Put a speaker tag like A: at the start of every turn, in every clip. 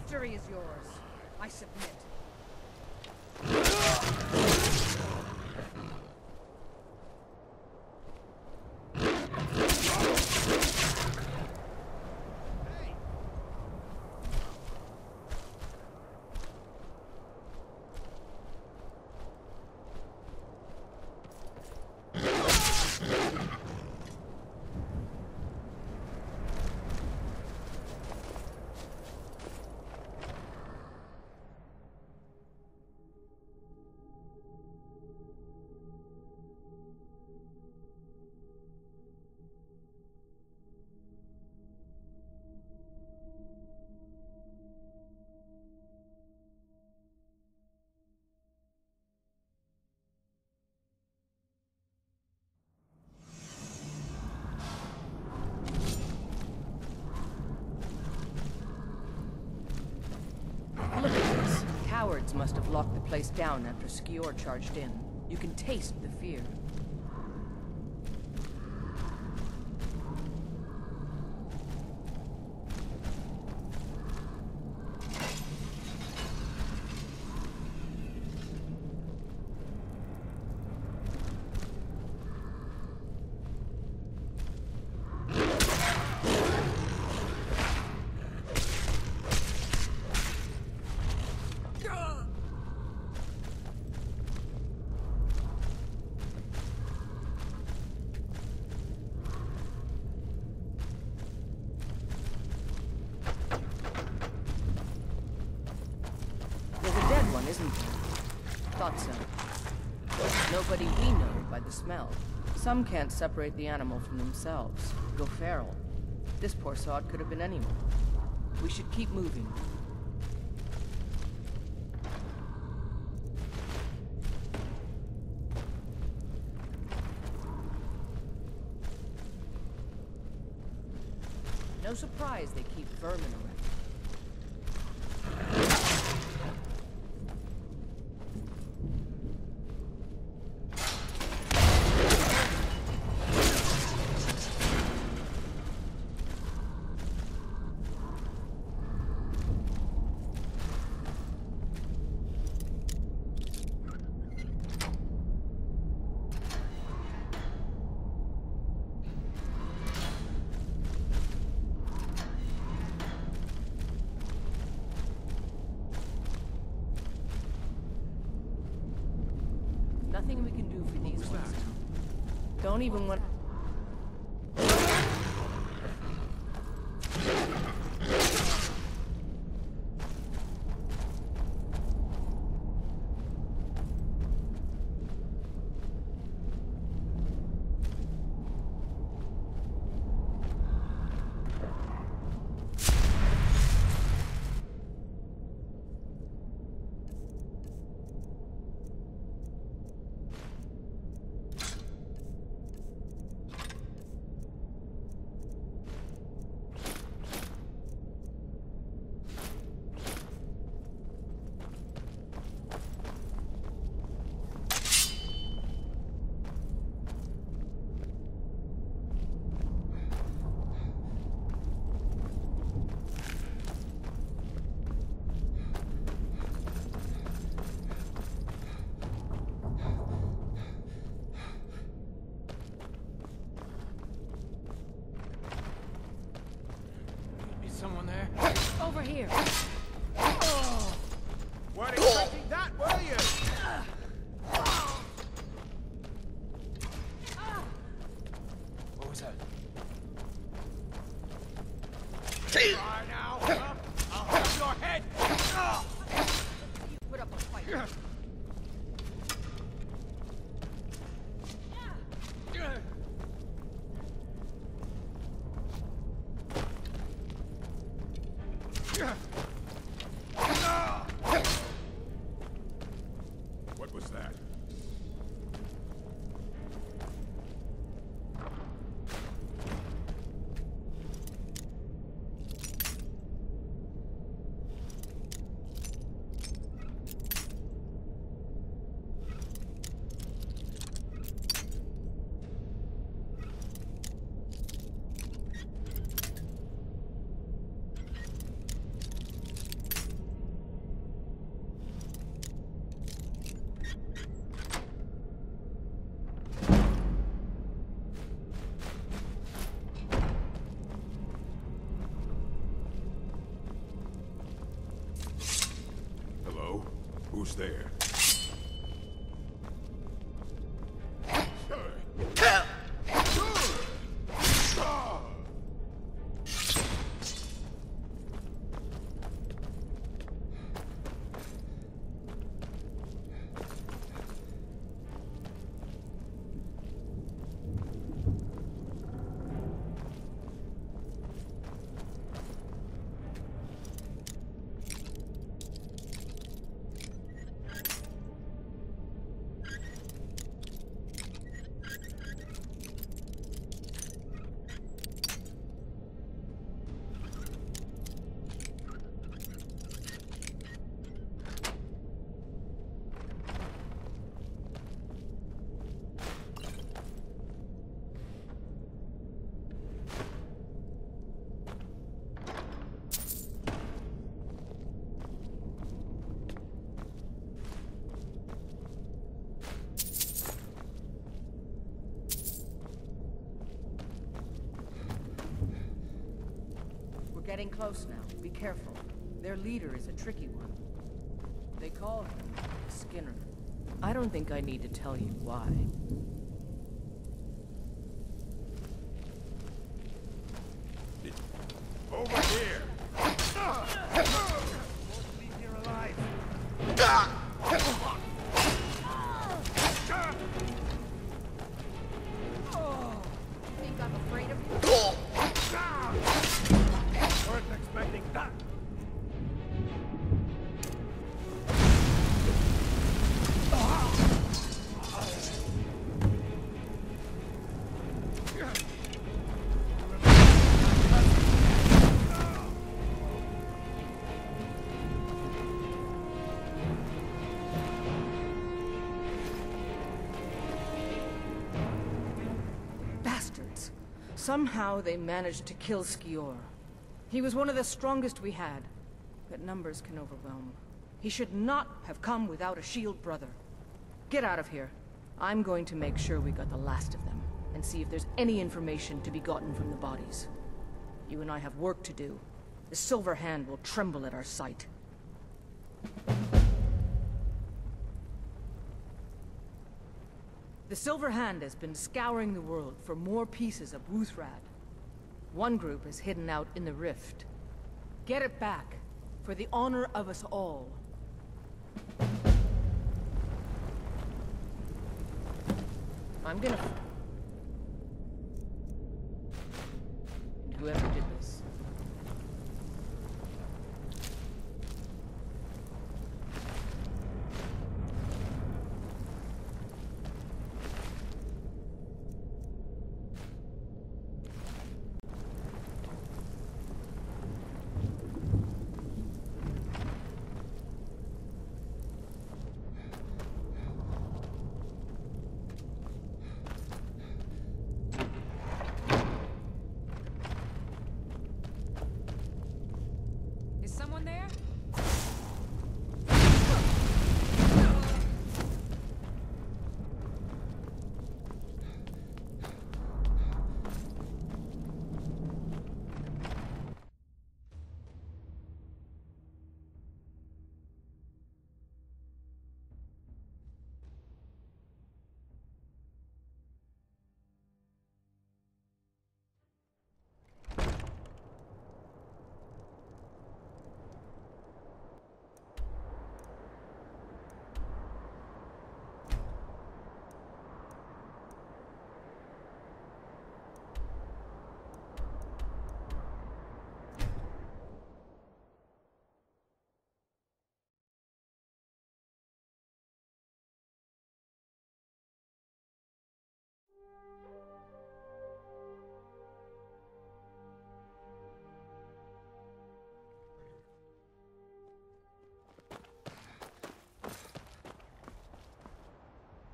A: Victory is yours. I submit.
B: Look at this. Cowards must have locked the place down after Skior charged in. You can taste the fear. Isn't there? Thought so. Nobody we know by the smell. Some can't separate the animal from themselves. Go feral. This poor sod could have been anyone. We should keep moving. No surprise they keep vermin around. Nothing we can do for these ones. Don't even want...
C: Someone there?
B: Over here!
C: Oh. Weren't expecting that, were you? What was that? Try now, huh? I'll have your head!
A: You put up a fight.
C: What was that? Who's there?
B: Getting close now. Be careful. Their leader is a tricky one. They call him Skinner. I don't think I need to tell you why.
C: Over here! Leave here alive!
A: Think I'm afraid of you?
C: Weren't expecting that!
B: Bastards! Somehow they managed to kill Skior. He was one of the strongest we had, but numbers can overwhelm. He should not have come without a shield brother. Get out of here. I'm going to make sure we got the last of them, and see if there's any information to be gotten from the bodies. You and I have work to do. The Silver Hand will tremble at our sight. The Silver Hand has been scouring the world for more pieces of Wuthrad. One group is hidden out in the rift. Get it back, for the honor of us all. I'm gonna... And whoever did this...
A: Is someone there?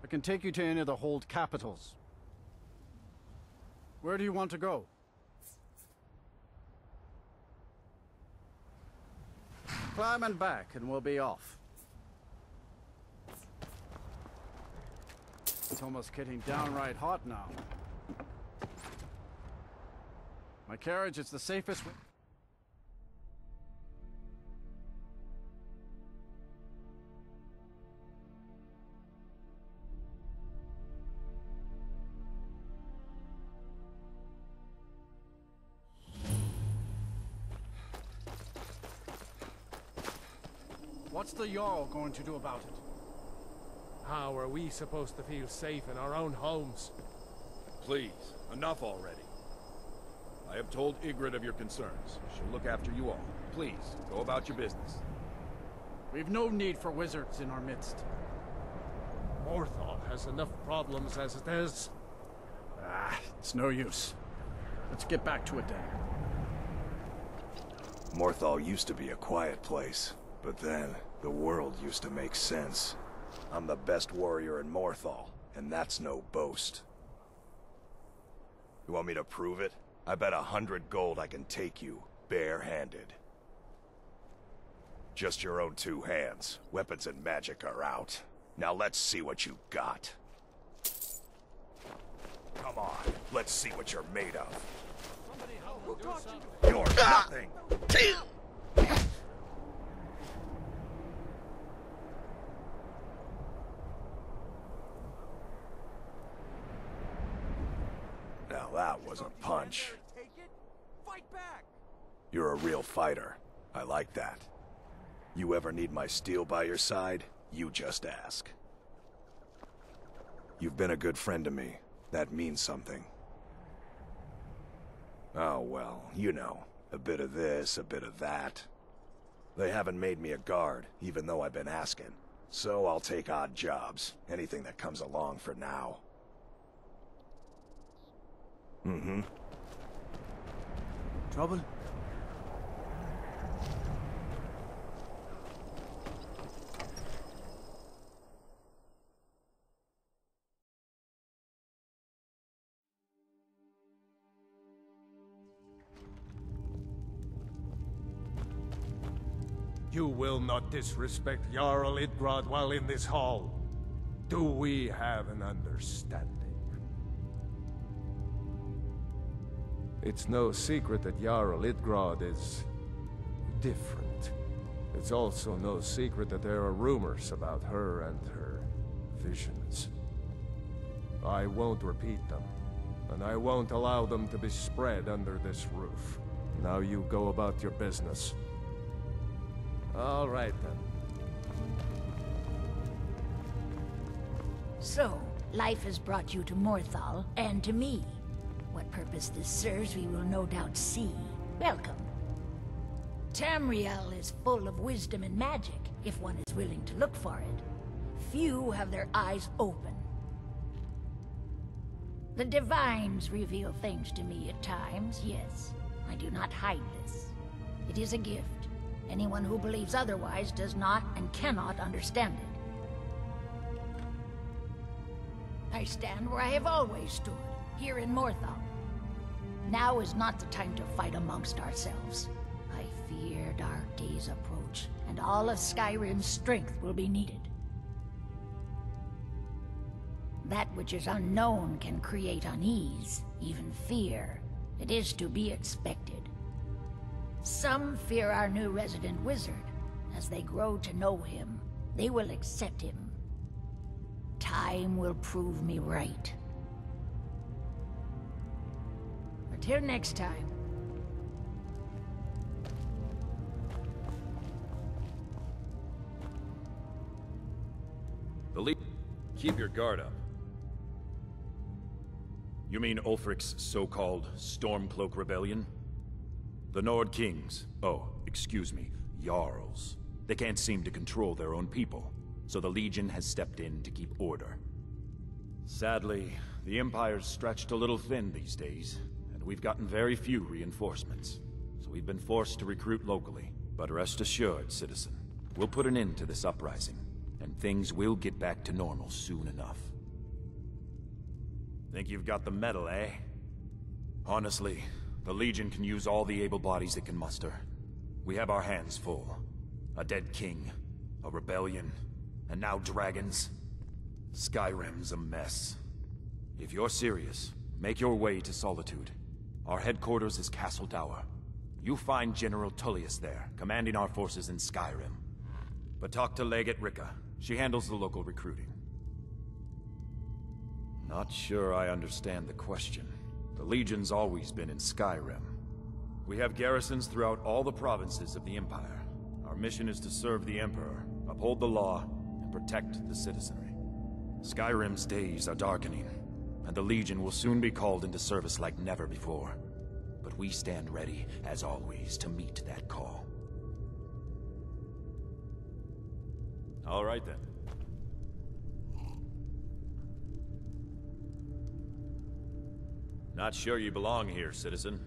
D: I can take you to any of the hold capitals. Where do you want to go? Climb and back and we'll be off. It's almost getting downright hot now. My carriage is the safest way. What's the Jarl going to do about it?
C: How are we supposed to feel safe in our own homes?
E: Please, enough already. I have told Ygritte of your concerns. She'll look after you all. Please, go about your business.
D: We've no need for wizards in our midst.
C: Morthal has enough problems as it is.
D: It's no use. Let's get back to it then.
F: Morthal used to be a quiet place, but then the world used to make sense. I'm the best warrior in Morthal, and that's no boast. You want me to prove it? I bet 100 gold I can take you, bare-handed. Just your own 2 hands. Weapons and magic are out. Now let's see what you got. Come on, let's see what you're made of. You're nothing! Now that was a punch. You're a real fighter. I like that. You ever need my steel by your side, you just ask. You've been a good friend to me. That means something. Oh well, you know. A bit of this, a bit of that. They haven't made me a guard, even though I've been asking. So I'll take odd jobs. Anything that comes along for now. Mm-hmm.
D: Trouble?
C: You will not disrespect Jarl Idgrod while in this hall. Do we have an understanding? It's no secret that Jarl Idgrod is different. It's also no secret that there are rumors about her and her visions. I won't repeat them, and I won't allow them to be spread under this roof. Now you go about your business. All right, then.
G: So, life has brought you to Morthal, and to me. What purpose this serves, we will no doubt see. Welcome. Tamriel is full of wisdom and magic, if one is willing to look for it. Few have their eyes open. The Divines reveal things to me at times, yes. I do not hide this. It is a gift. Anyone who believes otherwise does not and cannot understand it. I stand where I have always stood, here in Morthal. Now is not the time to fight amongst ourselves. I fear dark days approach, and all of Skyrim's strength will be needed. That which is unknown can create unease, even fear. It is to be expected. Some fear our new resident wizard. As they grow to know him, they will accept him. Time will prove me right. Until next time.
E: Keep your guard up. You mean Ulfric's so-called Stormcloak Rebellion? The Nord Kings, excuse me, Jarls. They can't seem to control their own people, so the Legion has stepped in to keep order. Sadly, the Empire's stretched a little thin these days, and we've gotten very few reinforcements. So we've been forced to recruit locally. But rest assured, citizen, we'll put an end to this uprising, and things will get back to normal soon enough. Think you've got the mettle, eh? Honestly, the Legion can use all the able bodies it can muster. We have our hands full. A dead king, a rebellion, and now dragons. Skyrim's a mess. If you're serious, make your way to Solitude. Our headquarters is Castle Dower. You'll find General Tullius there, commanding our forces in Skyrim. But talk to Legate Ricka. She handles the local recruiting. Not sure I understand the question. The Legion's always been in Skyrim. We have garrisons throughout all the provinces of the Empire. Our mission is to serve the Emperor, uphold the law, and protect the citizenry. Skyrim's days are darkening, and the Legion will soon be called into service like never before. But we stand ready, as always, to meet that call. All right then. Not sure you belong here, citizen.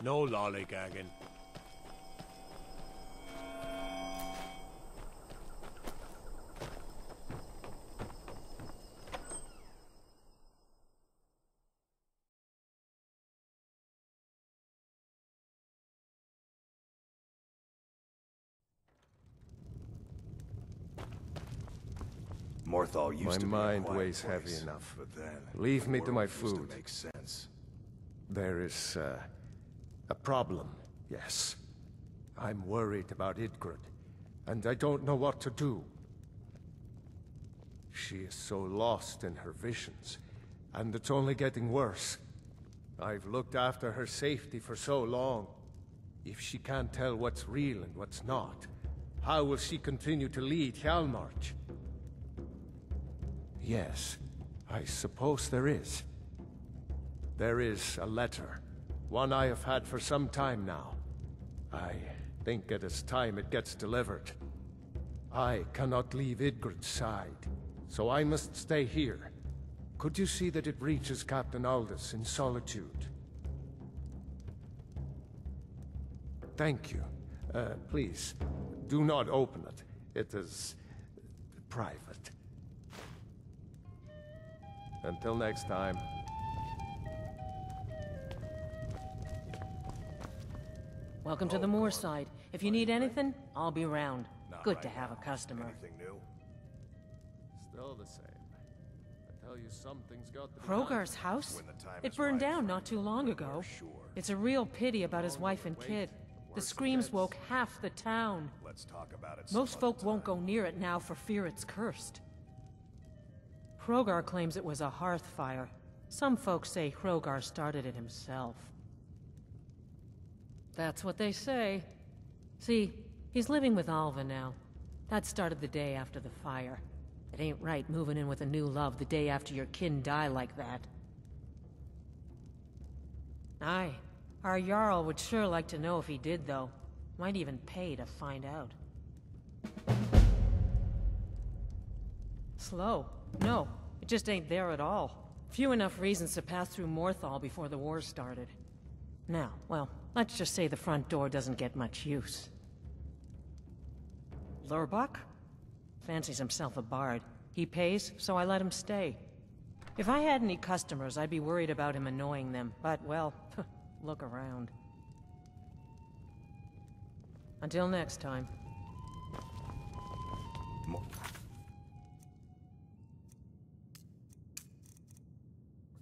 H: No lollygagging.
F: Morthal used to be a
C: My mind
F: quiet
C: weighs heavy
F: place,
C: enough.
F: but then
C: Leave me to my
F: world used
C: food.
F: To make sense.
C: There is, a problem, yes. I'm worried about Idgrid, and I don't know what to do. She is so lost in her visions, and it's only getting worse. I've looked after her safety for so long. If she can't tell what's real and what's not, how will she continue to lead Hjalmarch? Yes, I suppose there is. There is a letter. One I have had for some time now. I think it is time it gets delivered. I cannot leave Idgrid's side, so I must stay here. Could you see that it reaches Captain Aldous in Solitude? Thank you. Please, do not open it. It is private. Until next time.
I: Welcome to the Moorside. If you need anything, I'll be around.
F: Not
I: Good
F: right
I: to have
F: now.
I: a customer.
F: Anything new?
C: Still the same. I tell you, something's got to be
I: Krogar's house?
F: When the time
I: It
F: is
I: burned
F: right,
I: down not too long ago.
F: Sure.
I: It's a real pity about his wife and kid. The screams woke half the town.
F: Let's talk about it. some
I: Most
F: other
I: folk won't
F: time.
I: go near it now for fear it's cursed. Krogar claims it was a hearth fire. Some folks say Krogar started it himself. That's what they say. See, he's living with Alva now. That started the day after the fire. It ain't right moving in with a new love the day after your kin die like that. Aye. Our Jarl would sure like to know if he did, though. Might even pay to find out. Slow? No, it just ain't there at all. Few enough reasons to pass through Morthal before the war started. Now, well, let's just say the front door doesn't get much use. Lurbach? Fancies himself a bard. He pays, so I let him stay. If I had any customers, I'd be worried about him annoying them, but, well, look around. Until next time.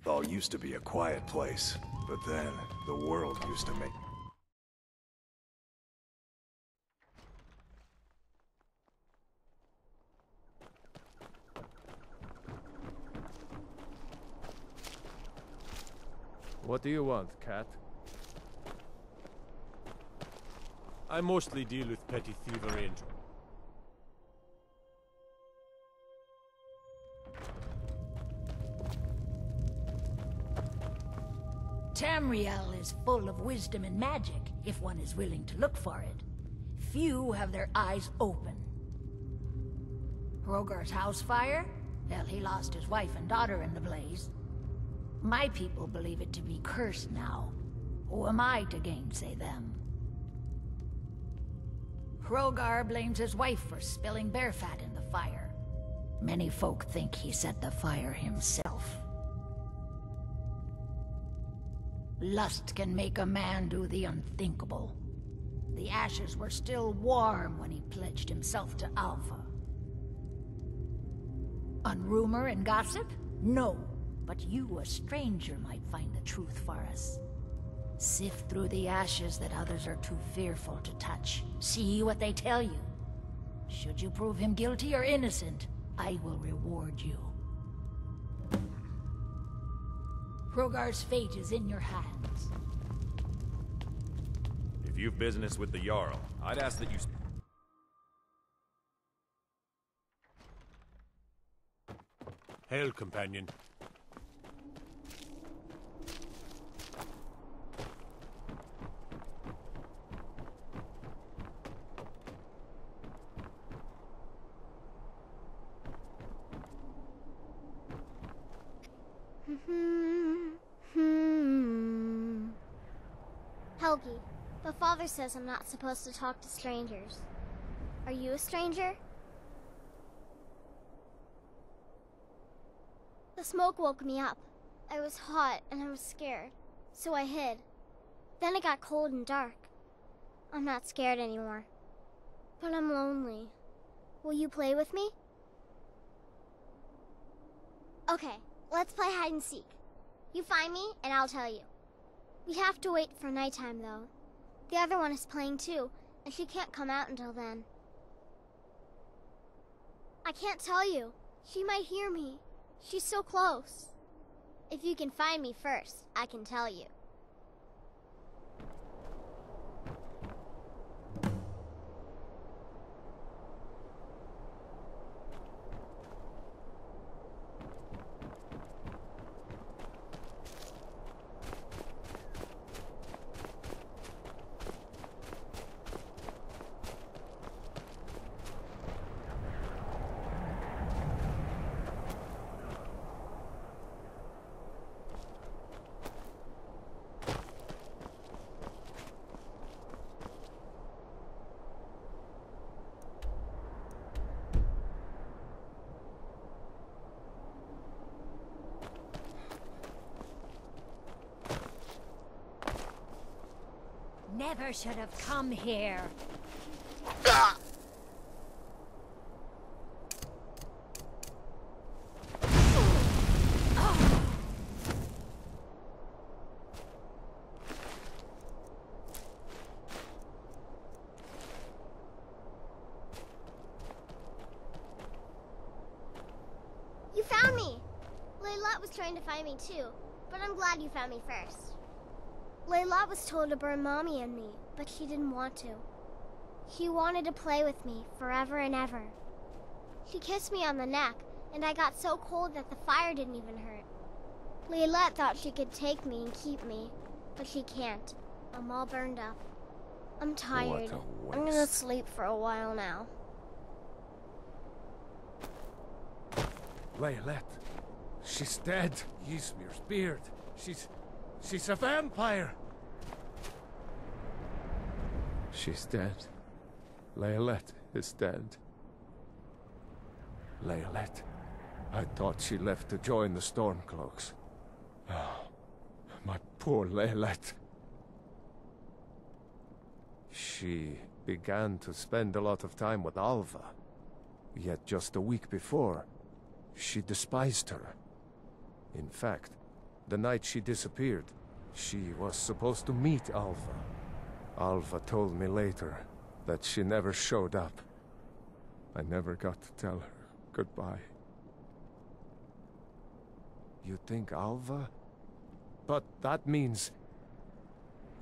F: Morthal used to be a quiet place, but then the world used to make...
C: What do you want, Cat?
H: I mostly deal with petty thievery and...
G: Tamriel is full of wisdom and magic, if one is willing to look for it. Few have their eyes open. Krogar's house fire? Well, he lost his wife and daughter in the blaze. My people believe it to be cursed now. Who am I to gainsay them? Krogar blames his wife for spilling bear fat in the fire. Many folk think he set the fire himself. Lust can make a man do the unthinkable. The ashes were still warm when he pledged himself to Alpha. On rumor and gossip? No. But you, a stranger, might find the truth for us. Sift through the ashes that others are too fearful to touch. See what they tell you. Should you prove him guilty or innocent, I will reward you. Hrogar's fate is in your hands.
E: If you've business with the Jarl, I'd ask that you...
H: Hail, companion.
J: Helgi, but Father says I'm not supposed to talk to strangers. Are you a stranger? The smoke woke me up. I was hot and I was scared, so I hid. Then it got cold and dark. I'm not scared anymore, but I'm lonely. Will you play with me? Okay, let's play hide and seek. You find me and I'll tell you. We have to wait for nighttime though. The other one is playing too, and she can't come out until then. I can't tell you. She might hear me. She's so close. If you can find me first, I can tell you.
G: Never should have come here.
J: You found me! Layla was trying to find me too, but I'm glad you found me first. Layla was told to burn Mommy and me, but she didn't want to. She wanted to play with me forever and ever. She kissed me on the neck, and I got so cold that the fire didn't even hurt. Layla thought she could take me and keep me, but she can't. I'm all burned up. I'm tired. I'm gonna sleep for a while now.
C: Layla, she's dead. Ysmir's beard. She's a vampire! She's dead. Layla is dead. Layla, I thought she left to join the Stormcloaks. Oh, my poor Layla. She began to spend a lot of time with Alva. Yet just a week before, she despised her. In fact, the night she disappeared, she was supposed to meet Alva. Alva told me later that she never showed up. I never got to tell her goodbye. You think Alva? But that means...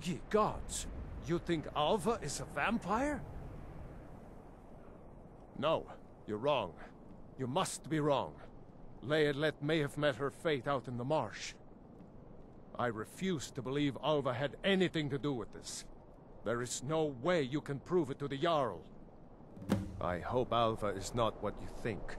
C: Ye gods! You think Alva is a vampire? No, you're wrong. You must be wrong. Layla may have met her fate out in the marsh. I refuse to believe Alva had anything to do with this. There is no way you can prove it to the Jarl. I hope Alva is not what you think.